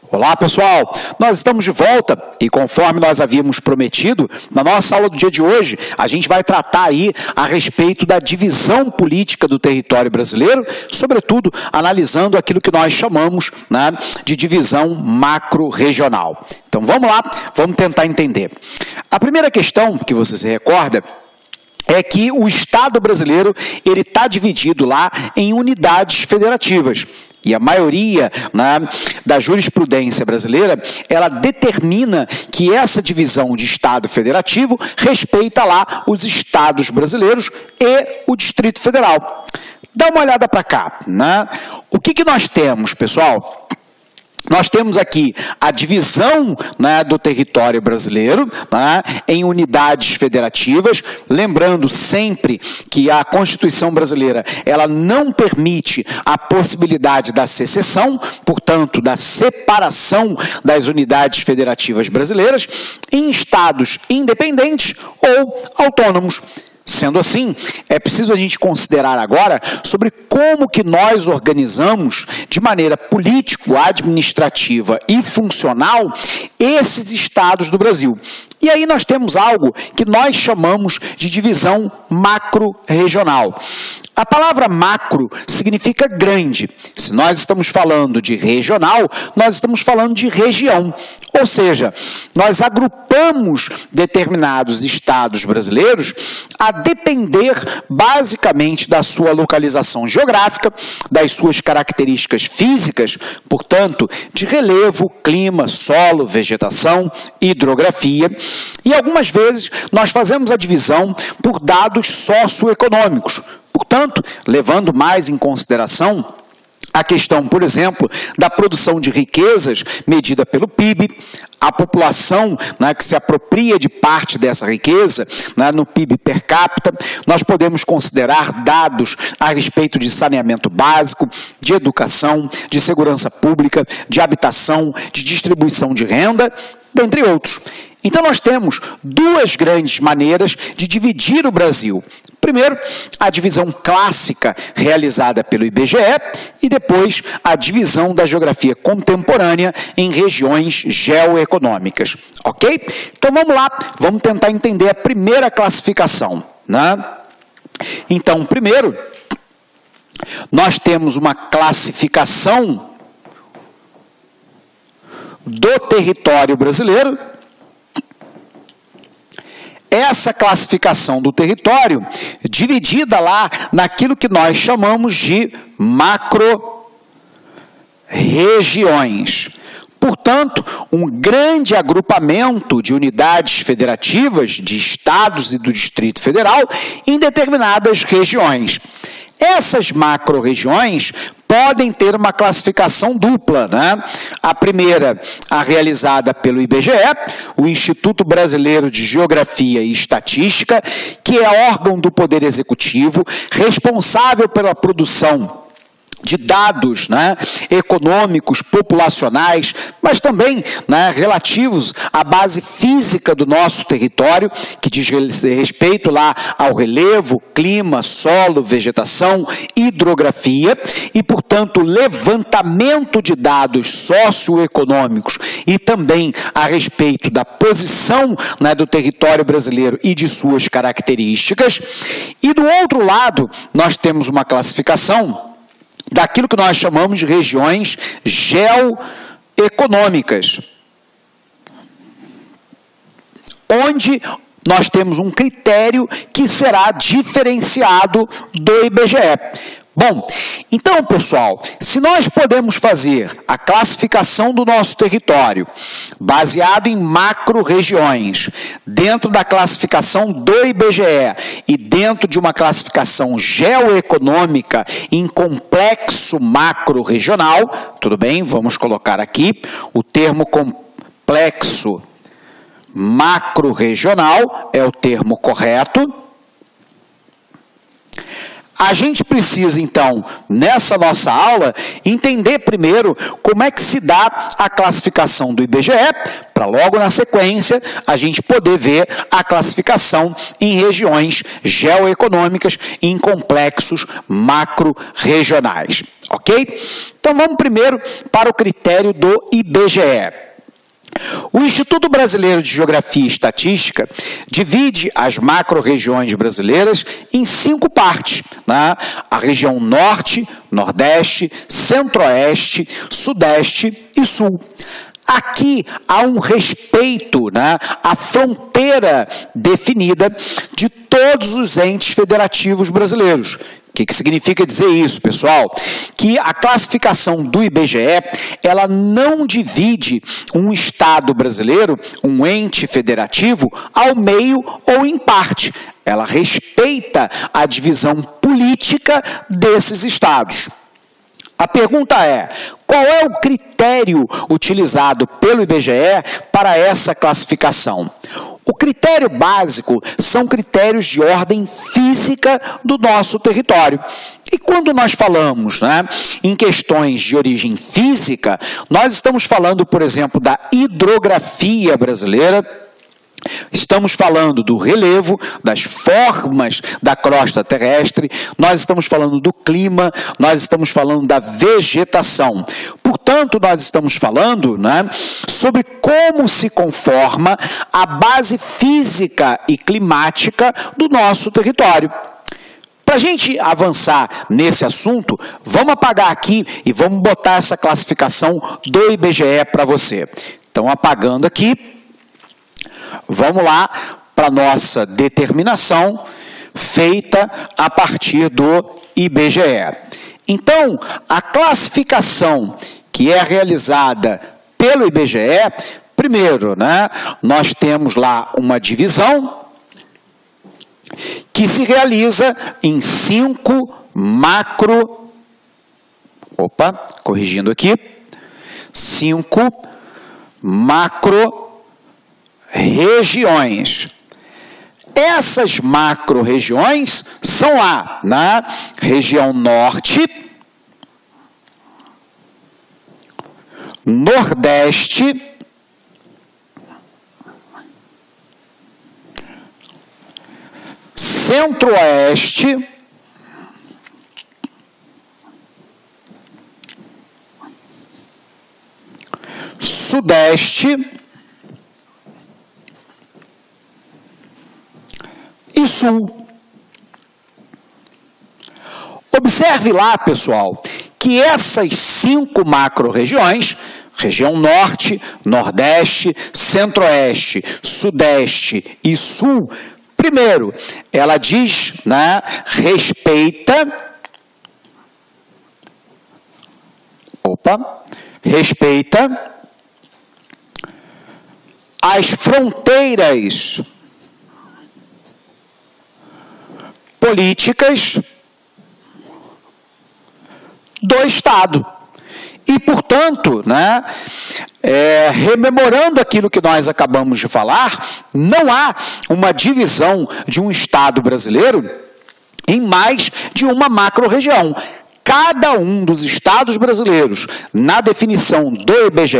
Olá pessoal, nós estamos de volta e conforme nós havíamos prometido, na nossa aula do dia de hoje, a gente vai tratar aí a respeito da divisão política do território brasileiro, sobretudo analisando aquilo que nós chamamos, né, de divisão macro-regional. Então vamos lá, vamos tentar entender. A primeira questão que você se recorda é que o Estado brasileiro ele está dividido lá em unidades federativas. E a maioria, né, da jurisprudência brasileira, ela determina que essa divisão de Estado federativo respeita lá os estados brasileiros e o Distrito Federal. Dá uma olhada para cá, né? O que nós temos, pessoal? Nós temos aqui a divisão, né, do território brasileiro, né, em unidades federativas, lembrando sempre que a Constituição brasileira ela não permite a possibilidade da secessão, portanto, da separação das unidades federativas brasileiras em estados independentes ou autônomos. Sendo assim, é preciso a gente considerar agora sobre como que nós organizamos de maneira político-administrativa e funcional esses estados do Brasil. E aí nós temos algo que nós chamamos de divisão macro-regional. A palavra macro significa grande. Se nós estamos falando de regional, nós estamos falando de região. Ou seja, nós agrupamos determinados estados brasileiros a depender basicamente da sua localização geográfica, das suas características físicas, portanto, de relevo, clima, solo, vegetação, hidrografia. E algumas vezes nós fazemos a divisão por dados socioeconômicos. Portanto, levando mais em consideração a questão, por exemplo, da produção de riquezas medida pelo PIB, a população, né, que se apropria de parte dessa riqueza, né, no PIB per capita, nós podemos considerar dados a respeito de saneamento básico, de educação, de segurança pública, de habitação, de distribuição de renda, dentre outros. Então nós temos duas grandes maneiras de dividir o Brasil. Primeiro, a divisão clássica realizada pelo IBGE e depois a divisão da geografia contemporânea em regiões geoeconômicas, ok? Então vamos lá, vamos tentar entender a primeira classificação, né? Então, primeiro, nós temos uma classificação do território brasileiro. Essa classificação do território, dividida lá naquilo que nós chamamos de macro-regiões. Portanto, um grande agrupamento de unidades federativas de estados e do Distrito Federal em determinadas regiões. Essas macro-regiões podem ter uma classificação dupla, né? A primeira, a realizada pelo IBGE, o Instituto Brasileiro de Geografia e Estatística, que é órgão do Poder Executivo, responsável pela produção de dados, né, econômicos, populacionais, mas também, né, relativos à base física do nosso território, que diz respeito lá ao relevo, clima, solo, vegetação, hidrografia e, portanto, levantamento de dados socioeconômicos e também a respeito da posição, né, do território brasileiro e de suas características. E do outro lado, nós temos uma classificação daquilo que nós chamamos de regiões geoeconômicas, onde nós temos um critério que será diferenciado do IBGE. Bom, então, pessoal, se nós podemos fazer a classificação do nosso território baseado em macro-regiões, dentro da classificação do IBGE e dentro de uma classificação geoeconômica em complexo macro-regional, tudo bem, vamos colocar aqui o termo complexo macro-regional, é o termo correto. A gente precisa, então, nessa nossa aula, entender primeiro como é que se dá a classificação do IBGE, para logo na sequência a gente poder ver a classificação em regiões geoeconômicas em complexos macro-regionais. ok? Então vamos primeiro para o critério do IBGE. O Instituto Brasileiro de Geografia e Estatística divide as macro-regiões brasileiras em 5 partes, né? A região Norte, Nordeste, Centro-Oeste, Sudeste e Sul. Aqui há um respeito, né, à fronteira definida de todos os entes federativos brasileiros. O que significa dizer isso, pessoal? Que a classificação do IBGE, ela não divide um estado brasileiro, um ente federativo, ao meio ou em parte. Ela respeita a divisão política desses estados. A pergunta é, qual é o critério utilizado pelo IBGE para essa classificação? O critério básico são critérios de ordem física do nosso território. E quando nós falamos, né, em questões de origem física, nós estamos falando, por exemplo, da hidrografia brasileira. Estamos falando do relevo, das formas da crosta terrestre, nós estamos falando do clima, nós estamos falando da vegetação. Portanto, nós estamos falando, né, sobre como se conforma a base física e climática do nosso território. Para a gente avançar nesse assunto, vamos apagar aqui e vamos botar essa classificação do IBGE para você. Então, apagando aqui. Vamos lá para a nossa determinação feita a partir do IBGE. Então, a classificação que é realizada pelo IBGE, primeiro, né, nós temos lá uma divisão que se realiza em 5 macro... Opa, corrigindo aqui. 5 macro regiões. Essas macro-regiões são lá na região Norte, Nordeste, Centro-Oeste, Sudeste e Sul. Observe lá, pessoal, que essas 5 macro-regiões, região Norte, Nordeste, Centro-Oeste, Sudeste e Sul, primeiro, ela diz, né, respeita as fronteiras políticas do Estado. E, portanto, né, rememorando aquilo que nós acabamos de falar, não há uma divisão de um Estado brasileiro em mais de uma macro-região. Cada um dos estados brasileiros, na definição do IBGE,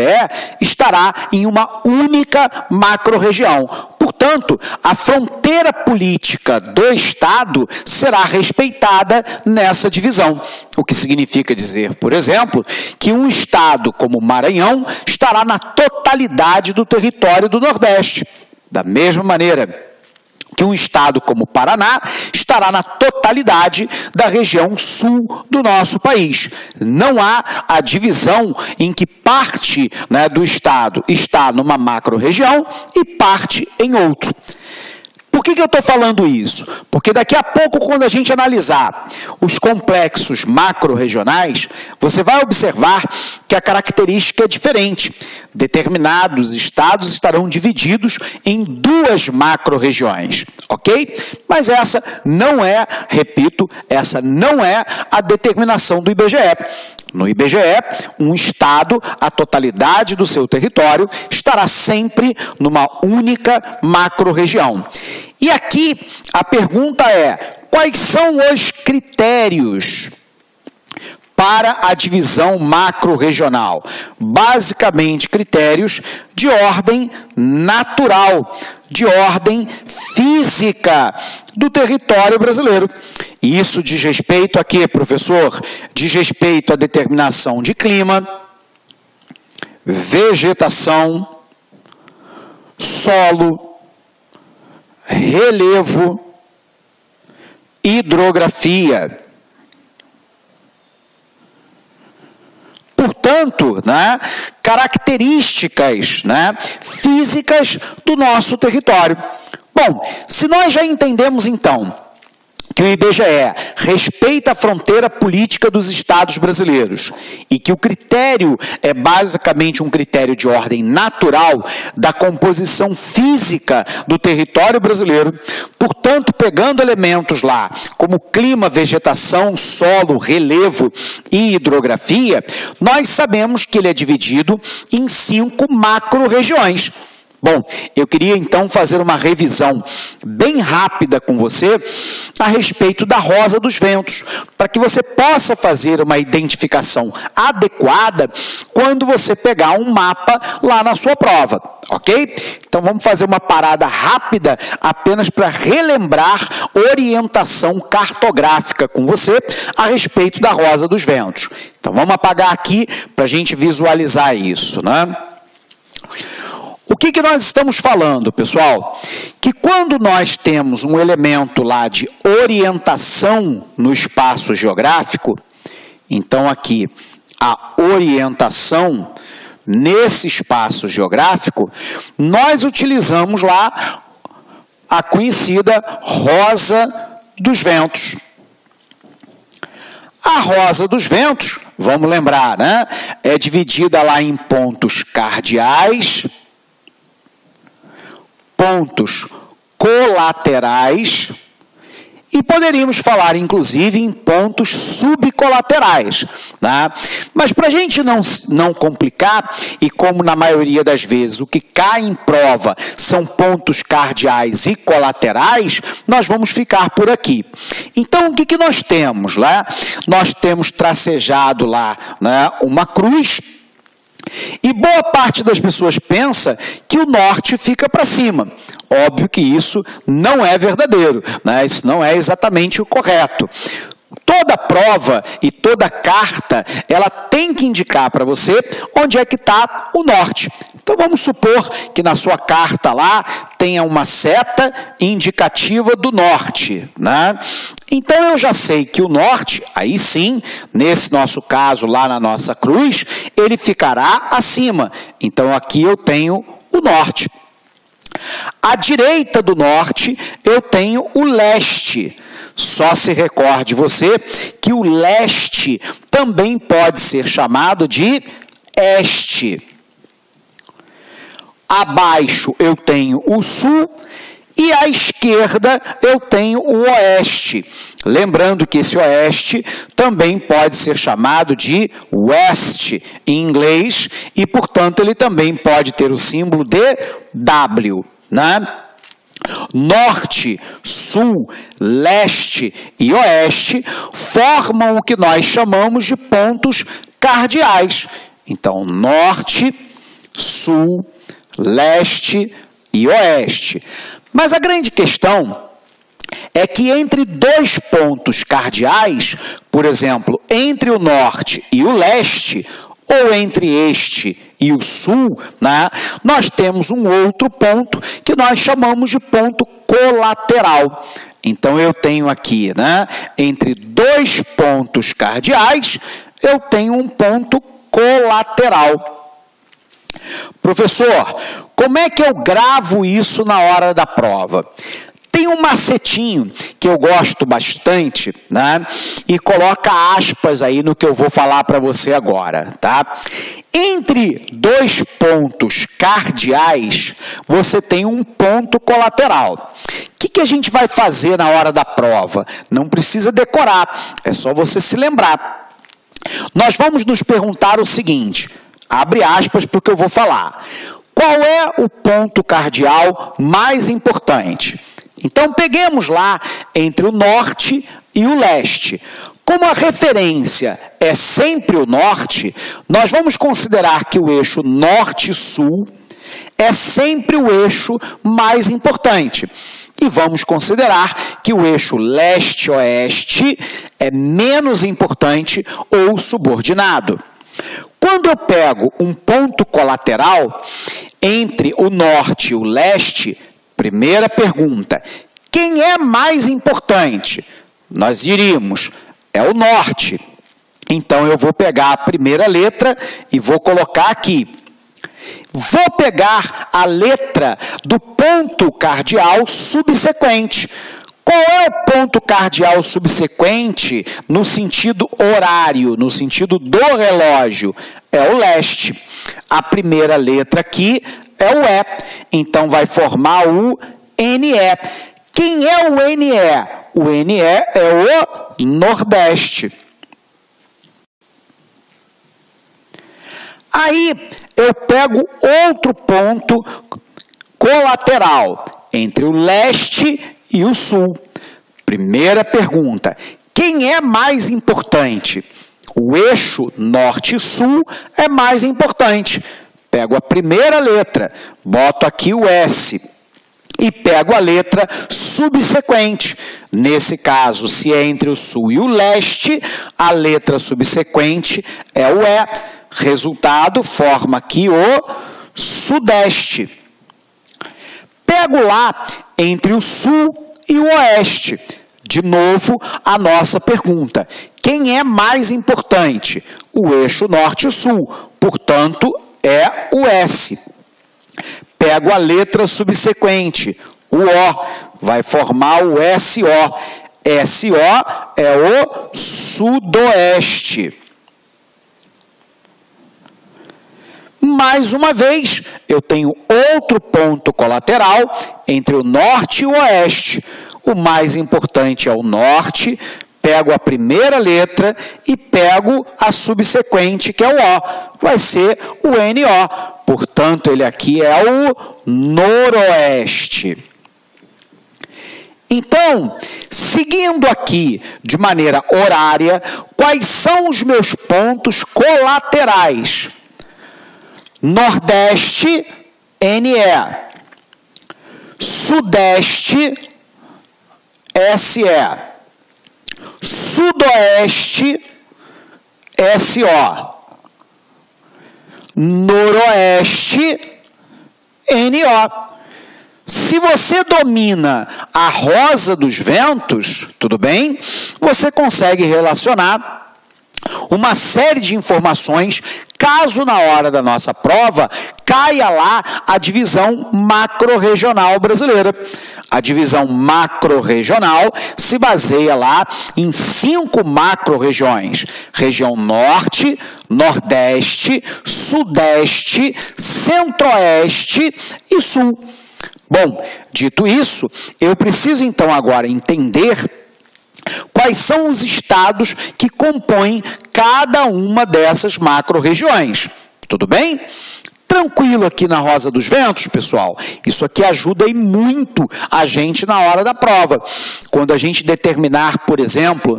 estará em uma única macro-região. Portanto, a fronteira política do Estado será respeitada nessa divisão. O que significa dizer, por exemplo, que um estado como Maranhão estará na totalidade do território do Nordeste. Da mesma maneira que um estado como Paraná estará na totalidade da região sul do nosso país. Não há a divisão em que parte, né, do estado está numa macro-região e parte em outro. Por que eu estou falando isso? Porque daqui a pouco, quando a gente analisar os complexos macro-regionais, você vai observar que a característica é diferente. Determinados estados estarão divididos em 2 macro-regiões, ok? Mas essa não é, repito, essa não é a determinação do IBGE. No IBGE, um estado, a totalidade do seu território, estará sempre numa única macro-região. E aqui a pergunta é, quais são os critérios para a divisão macro-regional? Basicamente, critérios de ordem natural, de ordem física do território brasileiro. E isso diz respeito a quê, professor? Diz respeito à determinação de clima, vegetação, solo, relevo, hidrografia. Portanto, características físicas do nosso território. Bom, se nós já entendemos então que o IBGE respeita a fronteira política dos estados brasileiros e que o critério é basicamente um critério de ordem natural da composição física do território brasileiro, portanto, pegando elementos lá como clima, vegetação, solo, relevo e hidrografia, nós sabemos que ele é dividido em 5 macro-regiões. Bom, eu queria então fazer uma revisão bem rápida com você a respeito da Rosa dos Ventos, para que você possa fazer uma identificação adequada quando você pegar um mapa lá na sua prova, ok? Então vamos fazer uma parada rápida apenas para relembrar orientação cartográfica com você a respeito da Rosa dos Ventos. Então vamos apagar aqui para a gente visualizar isso, O que nós estamos falando, pessoal? Que quando nós temos um elemento lá de orientação no espaço geográfico, então aqui a orientação nesse espaço geográfico, nós utilizamos lá a conhecida Rosa dos Ventos. A Rosa dos Ventos, vamos lembrar, é dividida lá em pontos cardeais, pontos colaterais e poderíamos falar, inclusive, em pontos subcolaterais. Mas para a gente não complicar, e como na maioria das vezes o que cai em prova são pontos cardeais e colaterais, nós vamos ficar por aqui. Então, o que nós temos lá? Nós temos tracejado lá uma cruz. E boa parte das pessoas pensa que o norte fica para cima. Óbvio que isso não é verdadeiro, isso não é exatamente o correto. Toda prova e toda carta, ela tem que indicar para você onde é que está o norte. Então vamos supor que na sua carta lá tenha uma seta indicativa do norte, Então eu já sei que o norte, aí sim, nesse nosso caso lá na nossa cruz, ele ficará acima. Então aqui eu tenho o norte. À direita do norte eu tenho o leste. Só se recorde você que o leste também pode ser chamado de este. Abaixo eu tenho o sul e à esquerda eu tenho o oeste. Lembrando que esse oeste também pode ser chamado de west em inglês e, portanto, ele também pode ter o símbolo de W, Norte, sul, leste e oeste formam o que nós chamamos de pontos cardeais. Então, norte, sul, leste e oeste. Mas a grande questão é que entre 2 pontos cardeais, por exemplo, entre o norte e o leste, ou entre este e o sul, nós temos um outro ponto que nós chamamos de ponto colateral. Então, eu tenho aqui, entre 2 pontos cardeais, eu tenho um ponto colateral. Professor, como é que eu gravo isso na hora da prova? Tem um macetinho que eu gosto bastante, e coloca aspas aí no que eu vou falar para você agora, Entre 2 pontos cardeais, você tem um ponto colateral. O que a gente vai fazer na hora da prova? Não precisa decorar, é só você se lembrar. Nós vamos nos perguntar o seguinte, abre aspas para o que eu vou falar. Qual é o ponto cardeal mais importante? Então, peguemos lá entre o norte e o leste. Como a referência é sempre o norte, nós vamos considerar que o eixo norte-sul é sempre o eixo mais importante. E vamos considerar que o eixo leste-oeste é menos importante ou subordinado. Quando eu pego um ponto colateral entre o norte e o leste, primeira pergunta, quem é mais importante? Nós diríamos, é o norte. Então eu vou pegar a primeira letra e vou colocar aqui. Vou pegar a letra do ponto cardeal subsequente. Qual é o ponto cardeal subsequente no sentido horário, no sentido do relógio? É o leste. A primeira letra aqui é o E. Então vai formar o NE. Quem é o NE? O NE é o Nordeste. Aí eu pego outro ponto colateral entre o leste e o sul. Primeira pergunta, quem é mais importante? O eixo norte-sul é mais importante. Pego a primeira letra, boto aqui o S e pego a letra subsequente. Nesse caso, se é entre o sul e o leste, a letra subsequente é o E. Resultado, forma aqui o Sudeste. Pego lá entre o sul e o oeste. De novo, a nossa pergunta. Quem é mais importante? O eixo norte e sul. Portanto, é o S. Pego a letra subsequente, o O. Vai formar o SO. SO é o Sudoeste. Mais uma vez, eu tenho outro ponto colateral entre o norte e o oeste. O mais importante é o norte, pego a primeira letra e pego a subsequente, que é o O. Vai ser o NO. Portanto, ele aqui é o Noroeste. Então, seguindo aqui de maneira horária, quais são os meus pontos colaterais? Nordeste, NE. Sudeste, SE. Sudoeste, SO. Noroeste, NO. Se você domina a rosa dos ventos, tudo bem? Você consegue relacionar uma série de informações, caso na hora da nossa prova caia lá a divisão macro-regional brasileira. A divisão macro-regional se baseia lá em 5 macro-regiões: região norte, nordeste, sudeste, centro-oeste e sul. Bom, dito isso, eu preciso então agora entender quais são os estados que compõem cada uma dessas macro-regiões. Tudo bem? Tranquilo aqui na Rosa dos Ventos, pessoal? Isso aqui ajuda e muito a gente na hora da prova. Quando a gente determinar, por exemplo,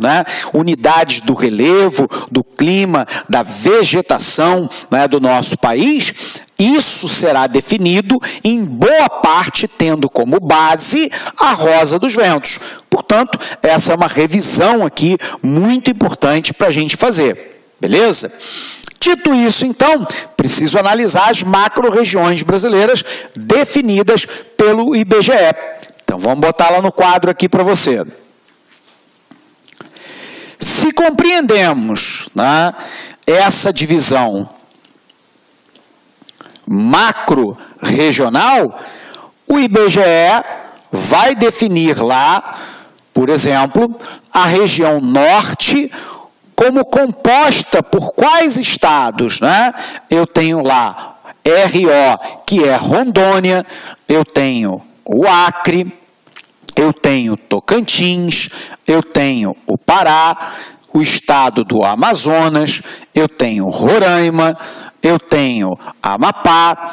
unidades do relevo, do clima, da vegetação do nosso país, isso será definido em boa parte tendo como base a Rosa dos Ventos. Portanto, essa é uma revisão aqui muito importante para a gente fazer. Beleza? Dito isso, então, preciso analisar as macro-regiões brasileiras definidas pelo IBGE. Então, vamos botar lá no quadro aqui para você. Se compreendemos essa divisão macro-regional, o IBGE vai definir lá, por exemplo, a região norte como composta por quais estados? Eu tenho lá RO, que é Rondônia, eu tenho o Acre, eu tenho Tocantins, eu tenho o Pará, o estado do Amazonas, eu tenho Roraima, eu tenho Amapá.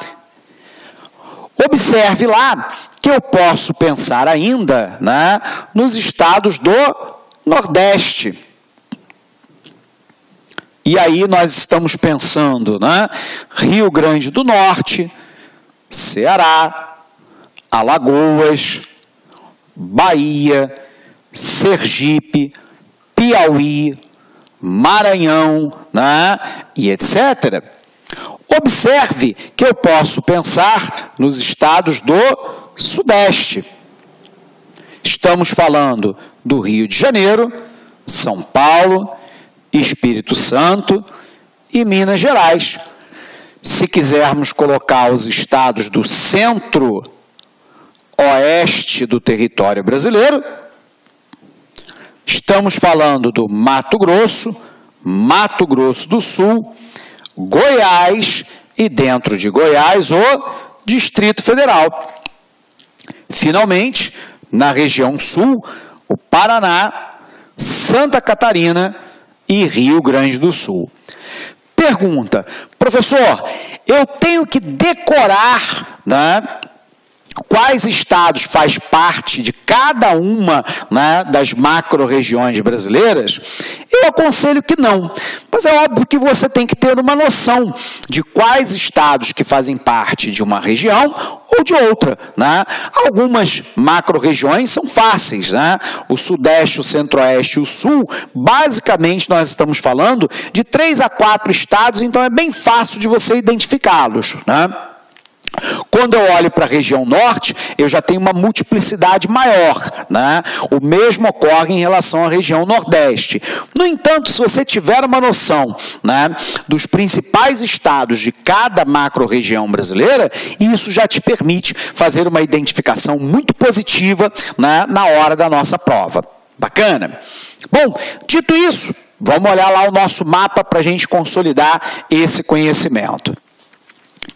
Observe lá que eu posso pensar ainda nos estados do Nordeste. E aí nós estamos pensando, né? Rio Grande do Norte, Ceará, Alagoas, Bahia, Sergipe, Piauí, Maranhão, né? E etc. Observe que eu posso pensar nos estados do Sudeste. Estamos falando do Rio de Janeiro, São Paulo, Espírito Santo e Minas Gerais. Se quisermos colocar os estados do centro-oeste do território brasileiro, estamos falando do Mato Grosso, Mato Grosso do Sul, Goiás e, dentro de Goiás, o Distrito Federal. Finalmente, na região sul, o Paraná, Santa Catarina e Rio Grande do Sul. Pergunta: professor, eu tenho que decorar, né, quais estados faz parte de cada uma, né, das macro-regiões brasileiras? Eu aconselho que não, mas é óbvio que você tem que ter uma noção de quais estados que fazem parte de uma região ou de outra, né? Algumas macro-regiões são fáceis, né? O Sudeste, o Centro-Oeste e o Sul, basicamente nós estamos falando de 3 a 4 estados, então é bem fácil de você identificá-los, né? Quando eu olho para a região norte, eu já tenho uma multiplicidade maior, né? O mesmo ocorre em relação à região nordeste. No entanto, se você tiver uma noção, né, dos principais estados de cada macro-região brasileira, isso já te permite fazer uma identificação muito positiva, né, na hora da nossa prova. Bacana? Bom, dito isso, vamos olhar lá o nosso mapa para a gente consolidar esse conhecimento.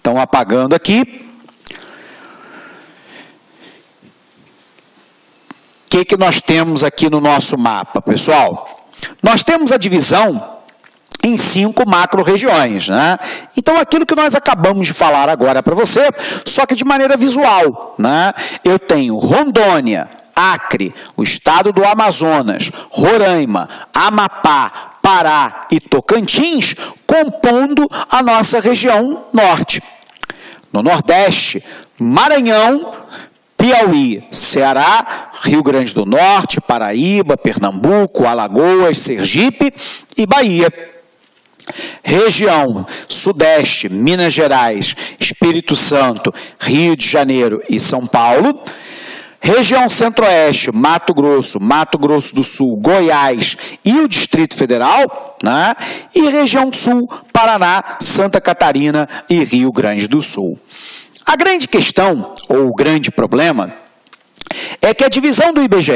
Então, apagando aqui. O que nós temos aqui no nosso mapa, pessoal? Nós temos a divisão em 5 macro-regiões, né? Então, aquilo que nós acabamos de falar agora para você, só que de maneira visual, né? Eu tenho Rondônia, Acre, o estado do Amazonas, Roraima, Amapá, Pará e Tocantins, compondo a nossa região norte. No Nordeste, Maranhão, Piauí, Ceará, Rio Grande do Norte, Paraíba, Pernambuco, Alagoas, Sergipe e Bahia. Região Sudeste, Minas Gerais, Espírito Santo, Rio de Janeiro e São Paulo. Região Centro-Oeste, Mato Grosso do Sul, Goiás e o Distrito Federal, né? E região Sul, Paraná, Santa Catarina e Rio Grande do Sul. A grande questão, ou o grande problema, é que a divisão do IBGE,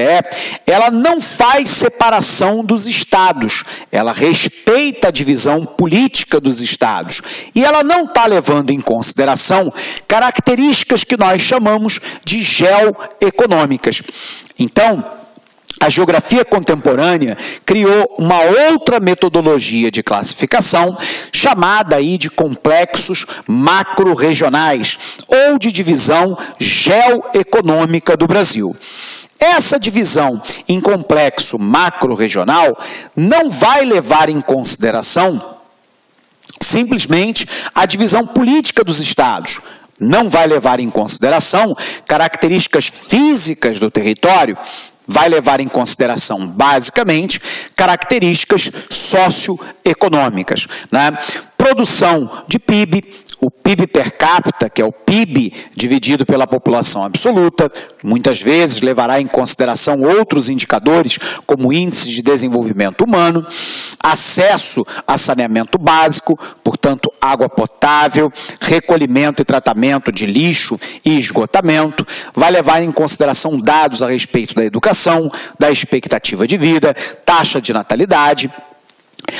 ela não faz separação dos estados, ela respeita a divisão política dos estados e ela não está levando em consideração características que nós chamamos de geoeconômicas. Então, a geografia contemporânea criou uma outra metodologia de classificação, chamada aí de complexos macro-regionais, ou de divisão geoeconômica do Brasil. Essa divisão em complexo macro-regional não vai levar em consideração simplesmente a divisão política dos estados, não vai levar em consideração características físicas do território, vai levar em consideração, basicamente, características socioeconômicas, né? Produção de PIB, o PIB per capita, que é o PIB dividido pela população absoluta, muitas vezes levará em consideração outros indicadores, como índice de desenvolvimento humano, acesso a saneamento básico, portanto, água potável, recolhimento e tratamento de lixo e esgotamento, vai levar em consideração dados a respeito da educação, da expectativa de vida, taxa de natalidade,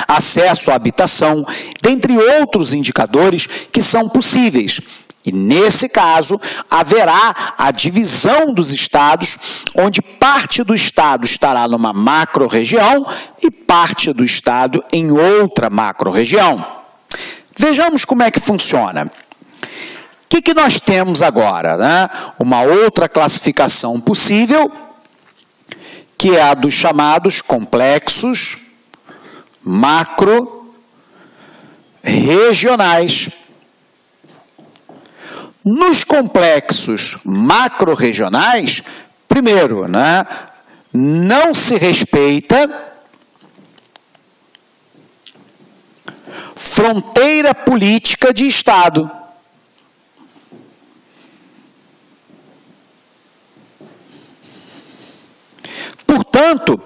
acesso à habitação, dentre outros indicadores que são possíveis. E, nesse caso, haverá a divisão dos estados, onde parte do estado estará numa macro-região e parte do estado em outra macro-região. Vejamos como é que funciona. O que nós temos agora, né? Uma outra classificação possível, que é a dos chamados complexos macro-regionais. macro-regionais. Nos complexos macro-regionais, primeiro, né, não se respeita fronteira política de Estado. Portanto,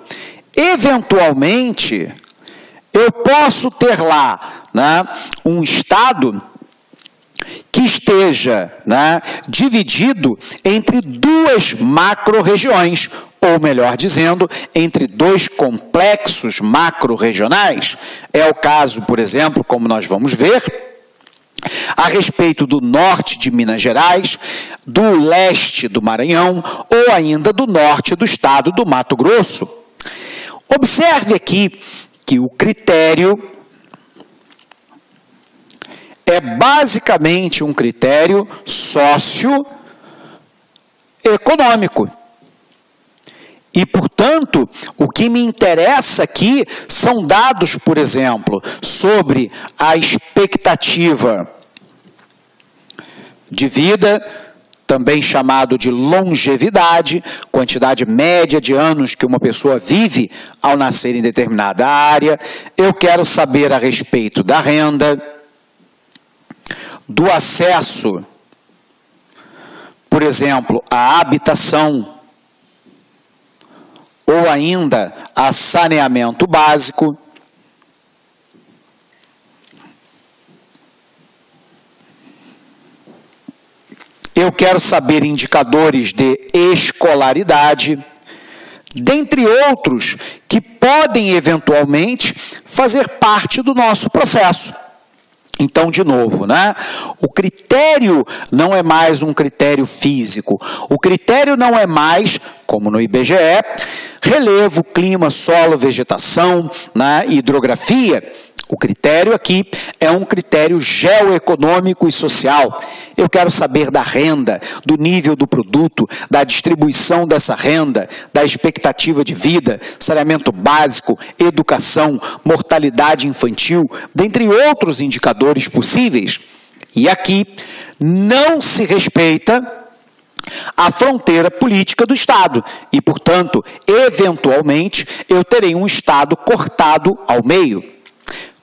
eventualmente, eu posso ter lá, né, um Estado que esteja, né, dividido entre duas macro-regiões, ou melhor dizendo, entre dois complexos macro-regionais. É o caso, por exemplo, como nós vamos ver, a respeito do norte de Minas Gerais, do leste do Maranhão, ou ainda do norte do estado do Mato Grosso. Observe aqui que o critério é basicamente um critério socioeconômico. E, portanto, o que me interessa aqui são dados, por exemplo, sobre a expectativa de vida, também chamado de longevidade, quantidade média de anos que uma pessoa vive ao nascer em determinada área. Eu quero saber a respeito da renda, do acesso, por exemplo, à habitação, ou ainda a saneamento básico. Eu quero saber indicadores de escolaridade, dentre outros que podem eventualmente fazer parte do nosso processo. Então, de novo, né? O critério não é mais um critério físico. O critério não é mais, como no IBGE, relevo, clima, solo, vegetação, né? Hidrografia. O critério aqui é um critério geoeconômico e social. Eu quero saber da renda, do nível do produto, da distribuição dessa renda, da expectativa de vida, saneamento básico, educação, mortalidade infantil, dentre outros indicadores possíveis. E aqui não se respeita a fronteira política do Estado e, portanto, eventualmente, eu terei um Estado cortado ao meio.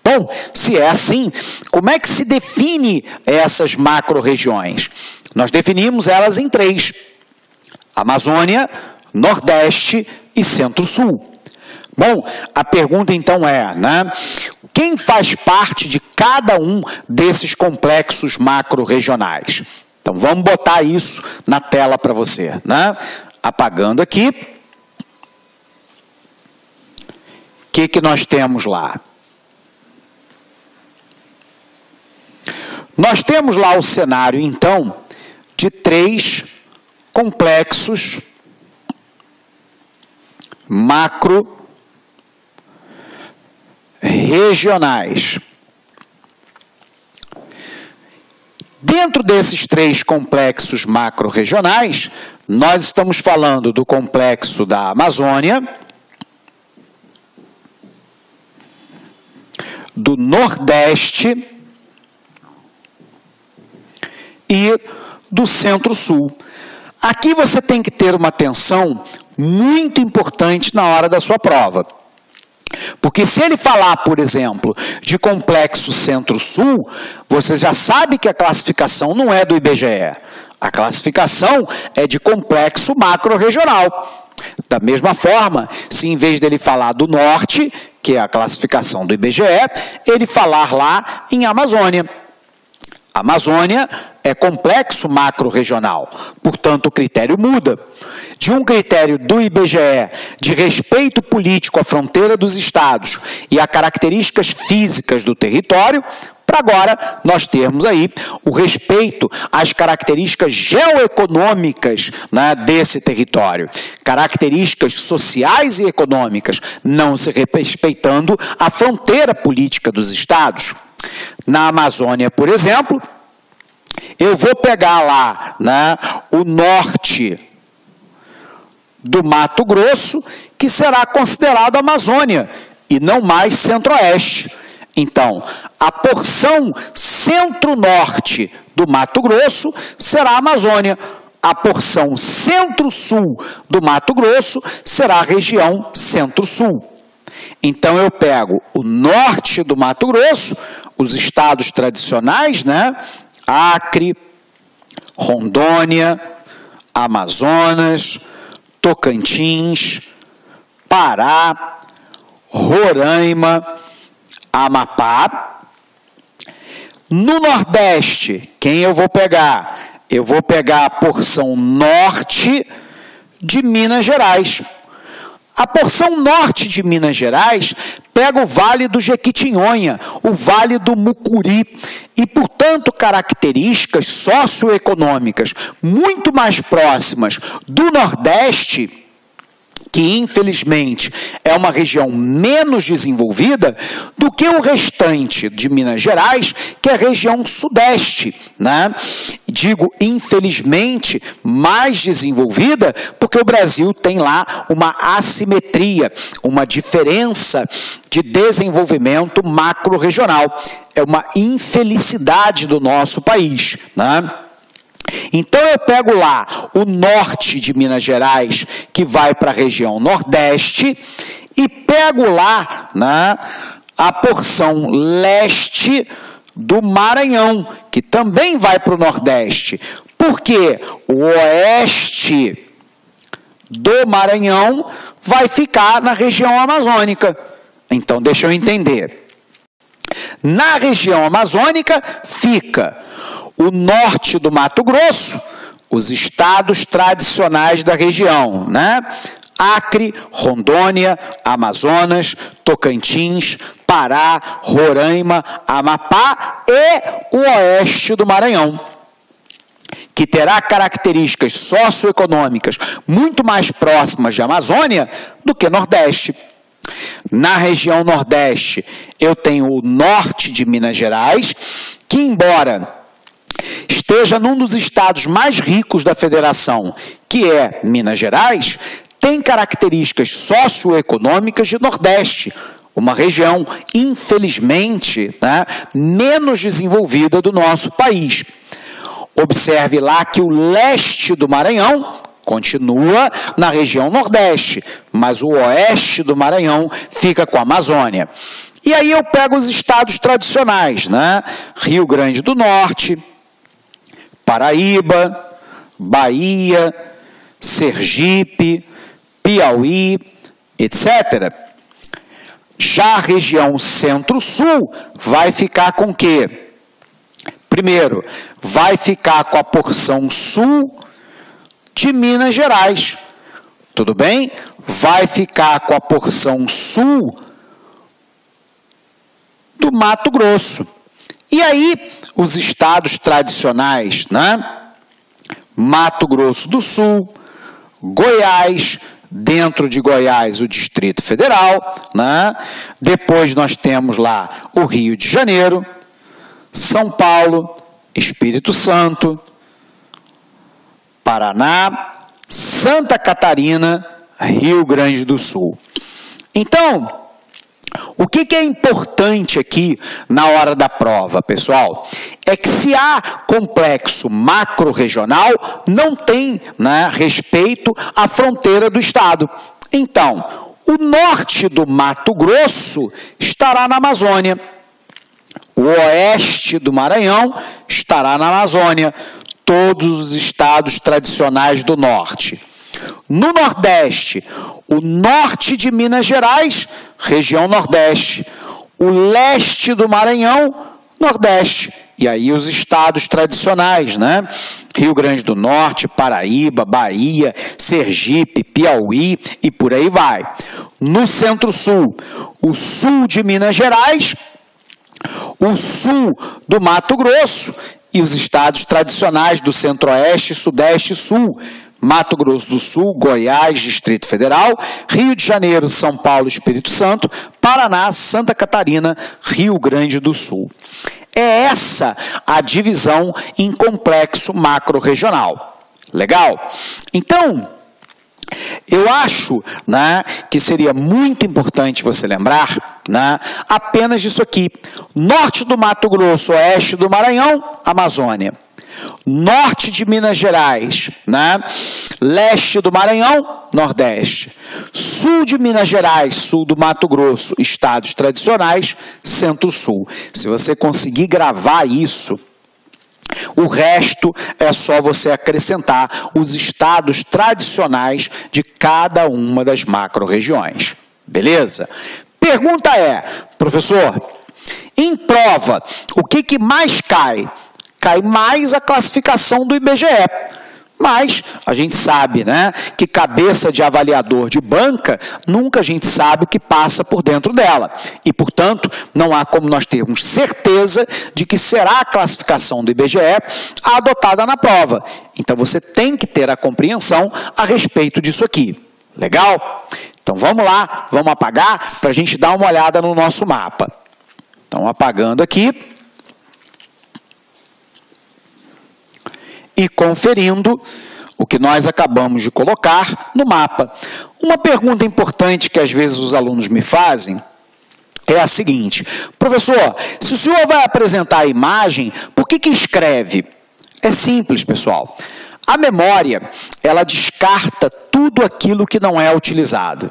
Bom, se é assim, como é que se define essas macro-regiões? Nós definimos elas em três: Amazônia, Nordeste e Centro-Sul. Bom, a pergunta então é, né, quem faz parte de cada um desses complexos macro-regionais? Então vamos botar isso na tela para você, né? Apagando aqui. O que nós temos lá? Nós temos lá o cenário, então, de três complexos macro-regionais. Dentro desses três complexos macro-regionais, nós estamos falando do complexo da Amazônia, do Nordeste e do Centro-Sul. Aqui você tem que ter uma atenção muito importante na hora da sua prova. Porque se ele falar, por exemplo, de complexo Centro-Sul, você já sabe que a classificação não é do IBGE. A classificação é de complexo macro-regional. Da mesma forma, se em vez dele falar do Norte, que é a classificação do IBGE, ele falar lá em Amazônia. Amazônia é complexo macro-regional, portanto o critério muda. De um critério do IBGE de respeito político à fronteira dos estados e a características físicas do território, para agora nós termos aí o respeito às características geoeconômicas, né, desse território. Características sociais e econômicas, não se respeitando a fronteira política dos estados. Na Amazônia, por exemplo, eu vou pegar lá, né, o norte do Mato Grosso, que será considerado Amazônia, e não mais Centro-Oeste. Então, a porção centro-norte do Mato Grosso será a Amazônia. A porção centro-sul do Mato Grosso será a região centro-sul. Então, eu pego o norte do Mato Grosso, os estados tradicionais, né? Acre, Rondônia, Amazonas, Tocantins, Pará, Roraima, Amapá. No Nordeste, quem eu vou pegar? Eu vou pegar a porção norte de Minas Gerais. A porção norte de Minas Gerais pega o Vale do Jequitinhonha, o Vale do Mucuri, e, portanto, características socioeconômicas muito mais próximas do Nordeste, que, infelizmente, é uma região menos desenvolvida do que o restante de Minas Gerais, que é a região sudeste, né? Digo, infelizmente, mais desenvolvida, porque o Brasil tem lá uma assimetria, uma diferença de desenvolvimento macro-regional. É uma infelicidade do nosso país, né? Então, eu pego lá o norte de Minas Gerais, que vai para a região nordeste, e pego lá, né, a porção leste do Maranhão, que também vai para o nordeste. Porque o oeste do Maranhão vai ficar na região amazônica. Então, deixa eu entender. Na região amazônica fica o norte do Mato Grosso, os estados tradicionais da região, né? Acre, Rondônia, Amazonas, Tocantins, Pará, Roraima, Amapá e o oeste do Maranhão, que terá características socioeconômicas muito mais próximas de Amazônia do que Nordeste. Na região Nordeste, eu tenho o norte de Minas Gerais, que, embora esteja num dos estados mais ricos da federação, que é Minas Gerais, tem características socioeconômicas de Nordeste, uma região, infelizmente, né, menos desenvolvida do nosso país. Observe lá que o leste do Maranhão continua na região Nordeste, mas o oeste do Maranhão fica com a Amazônia. E aí eu pego os estados tradicionais, né? Rio Grande do Norte, Paraíba, Bahia, Sergipe, Piauí, etc. Já a região centro-sul vai ficar com o quê? Primeiro, vai ficar com a porção sul de Minas Gerais. Tudo bem? Vai ficar com a porção sul do Mato Grosso. E aí, os estados tradicionais, né? Mato Grosso do Sul, Goiás, dentro de Goiás o Distrito Federal, né? Depois nós temos lá o Rio de Janeiro, São Paulo, Espírito Santo, Paraná, Santa Catarina, Rio Grande do Sul. Então, o que é importante aqui na hora da prova, pessoal? É que se há complexo macro-regional, não tem, né, respeito à fronteira do estado. Então, o norte do Mato Grosso estará na Amazônia. O oeste do Maranhão estará na Amazônia. Todos os estados tradicionais do norte. No Nordeste, o norte de Minas Gerais, região Nordeste. O leste do Maranhão, Nordeste. E aí os estados tradicionais, né? Rio Grande do Norte, Paraíba, Bahia, Sergipe, Piauí e por aí vai. No Centro-Sul, o sul de Minas Gerais, o sul do Mato Grosso e os estados tradicionais do Centro-Oeste, Sudeste e Sul. Mato Grosso do Sul, Goiás, Distrito Federal, Rio de Janeiro, São Paulo, Espírito Santo, Paraná, Santa Catarina, Rio Grande do Sul. É essa a divisão em complexo macro-regional. Legal? Então, Eu acho, né, que seria muito importante você lembrar, né, apenas disso aqui. Norte do Mato Grosso, oeste do Maranhão, Amazônia. Norte de Minas Gerais, né, leste do Maranhão, Nordeste. Sul de Minas Gerais, sul do Mato Grosso, estados tradicionais, Centro-Sul. Se você conseguir gravar isso, o resto é só você acrescentar os estados tradicionais de cada uma das macro-regiões. Beleza? Pergunta é, professor, em prova, o que mais cai? Cai mais a classificação do IBGE. Mas a gente sabe, né, que cabeça de avaliador de banca, nunca a gente sabe o que passa por dentro dela. E, portanto, não há como nós termos certeza de que será a classificação do IBGE adotada na prova. Então, você tem que ter a compreensão a respeito disso aqui. Legal? Então, vamos lá, vamos apagar para a gente dar uma olhada no nosso mapa. Então, apagando aqui. E conferindo o que nós acabamos de colocar no mapa. Uma pergunta importante que às vezes os alunos me fazem é a seguinte: professor, se o senhor vai apresentar a imagem, por que escreve? É simples, pessoal. A memória, ela descarta tudo aquilo que não é utilizado.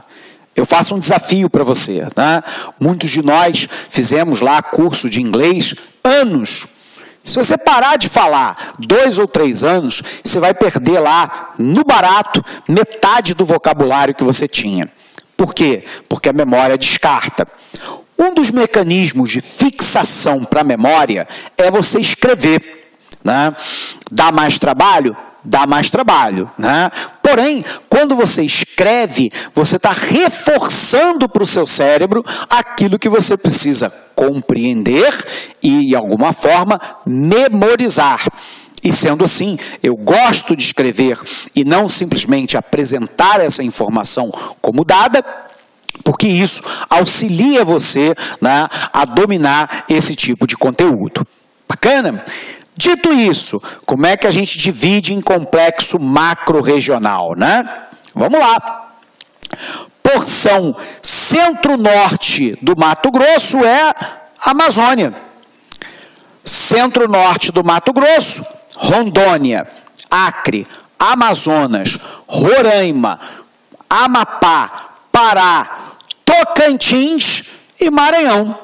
Eu faço um desafio para você, né? Muitos de nós fizemos lá curso de inglês anos. Se você parar de falar 2 ou 3 anos, você vai perder lá, no barato, metade do vocabulário que você tinha. Por quê? Porque a memória descarta. Um dos mecanismos de fixação para a memória é você escrever, né? Dá mais trabalho? Dá mais trabalho, né? Porém, quando você escreve, você está reforçando para o seu cérebro aquilo que você precisa compreender e, de alguma forma, memorizar. E sendo assim, eu gosto de escrever e não simplesmente apresentar essa informação como dada, porque isso auxilia você, né, a dominar esse tipo de conteúdo. Bacana? Dito isso, como é que a gente divide em complexo macro-regional, né? Vamos lá. Porção centro-norte do Mato Grosso é Amazônia. Centro-norte do Mato Grosso, Rondônia, Acre, Amazonas, Roraima, Amapá, Pará, Tocantins e Maranhão.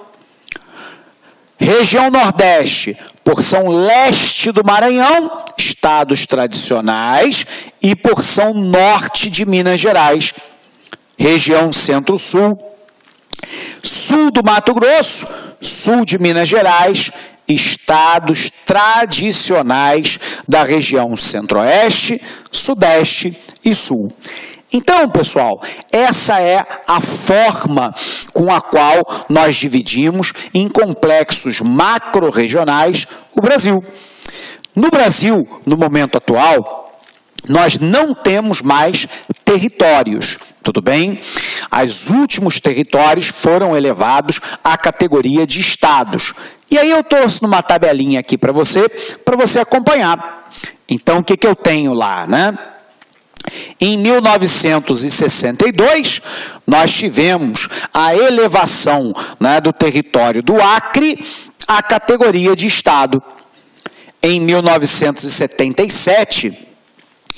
Região Nordeste, porção leste do Maranhão, estados tradicionais, e porção norte de Minas Gerais. Região Centro-Sul, sul do Mato Grosso, sul de Minas Gerais, estados tradicionais da região Centro-Oeste, Sudeste e Sul. Então, pessoal, essa é a forma com a qual nós dividimos em complexos macro-regionais o Brasil. No Brasil, no momento atual, nós não temos mais territórios, tudo bem? Os últimos territórios foram elevados à categoria de estados. E aí eu trouxe numa tabelinha aqui para você acompanhar. Então, o que eu tenho lá, né? Em 1962, nós tivemos a elevação, né, do território do Acre à categoria de estado. Em 1977,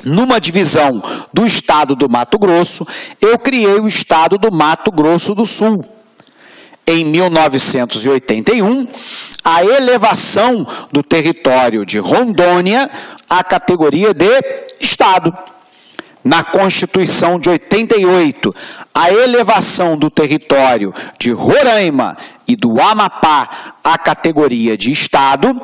numa divisão do estado do Mato Grosso, eu criei o estado do Mato Grosso do Sul. Em 1981, a elevação do território de Rondônia à categoria de estado. Na Constituição de 88, a elevação do território de Roraima e do Amapá à categoria de estado,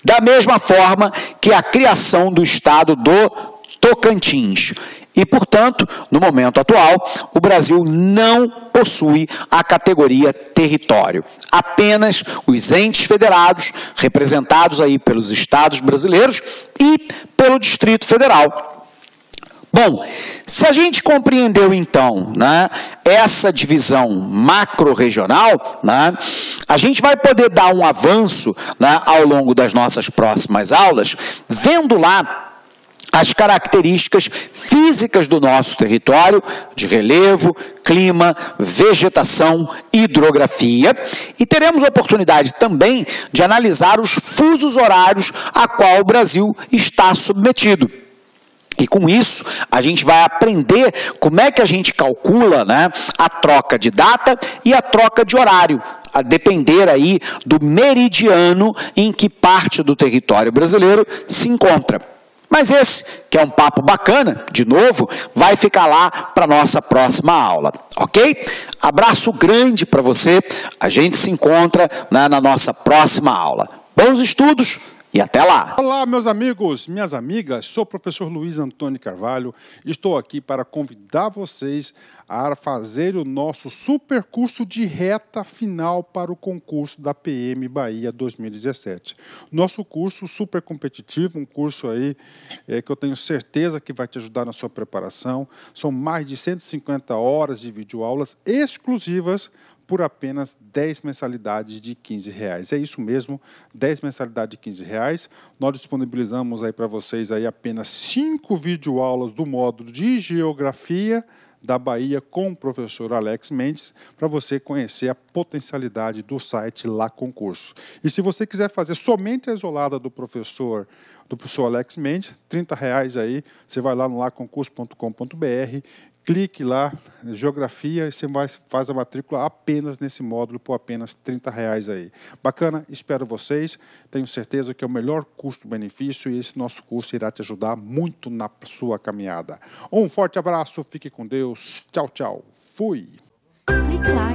da mesma forma que a criação do estado do Tocantins. E, portanto, no momento atual, o Brasil não possui a categoria território. Apenas os entes federados, representados aí pelos estados brasileiros e pelo Distrito Federal. Bom, se a gente compreendeu, então, né, essa divisão macro-regional, né, a gente vai poder dar um avanço, né, ao longo das nossas próximas aulas, vendo lá as características físicas do nosso território, de relevo, clima, vegetação, hidrografia, e teremos a oportunidade também de analisar os fusos horários a qual o Brasil está submetido. E com isso, a gente vai aprender como é que a gente calcula, né, a troca de data e a troca de horário, a depender aí do meridiano em que parte do território brasileiro se encontra. Mas esse, que é um papo bacana, de novo, vai ficar lá para a nossa próxima aula, ok? Abraço grande para você, a gente se encontra na nossa próxima aula. Bons estudos e até lá! Olá, meus amigos, minhas amigas, sou o professor Luiz Antônio Carvalho, estou aqui para convidar vocês a fazer o nosso super curso de reta final para o concurso da PM Bahia 2017. Nosso curso super competitivo, um curso aí que eu tenho certeza que vai te ajudar na sua preparação. São mais de 150 horas de videoaulas exclusivas por apenas 10 mensalidades de R$15. É isso mesmo, 10 mensalidades de R$15. Nós disponibilizamos aí para vocês aí apenas 5 videoaulas do módulo de Geografia da Bahia com o professor Alex Mendes, para você conhecer a potencialidade do site Lá Concurso. E se você quiser fazer somente a isolada do professor Alex Mendes, R$30 aí, você vai lá no laconcurso.com.br, clique lá, Geografia, e você faz a matrícula apenas nesse módulo por apenas R$30 aí. Bacana, espero vocês, tenho certeza que é o melhor custo-benefício e esse nosso curso irá te ajudar muito na sua caminhada. Um forte abraço, fique com Deus, tchau, tchau, fui! Clique lá.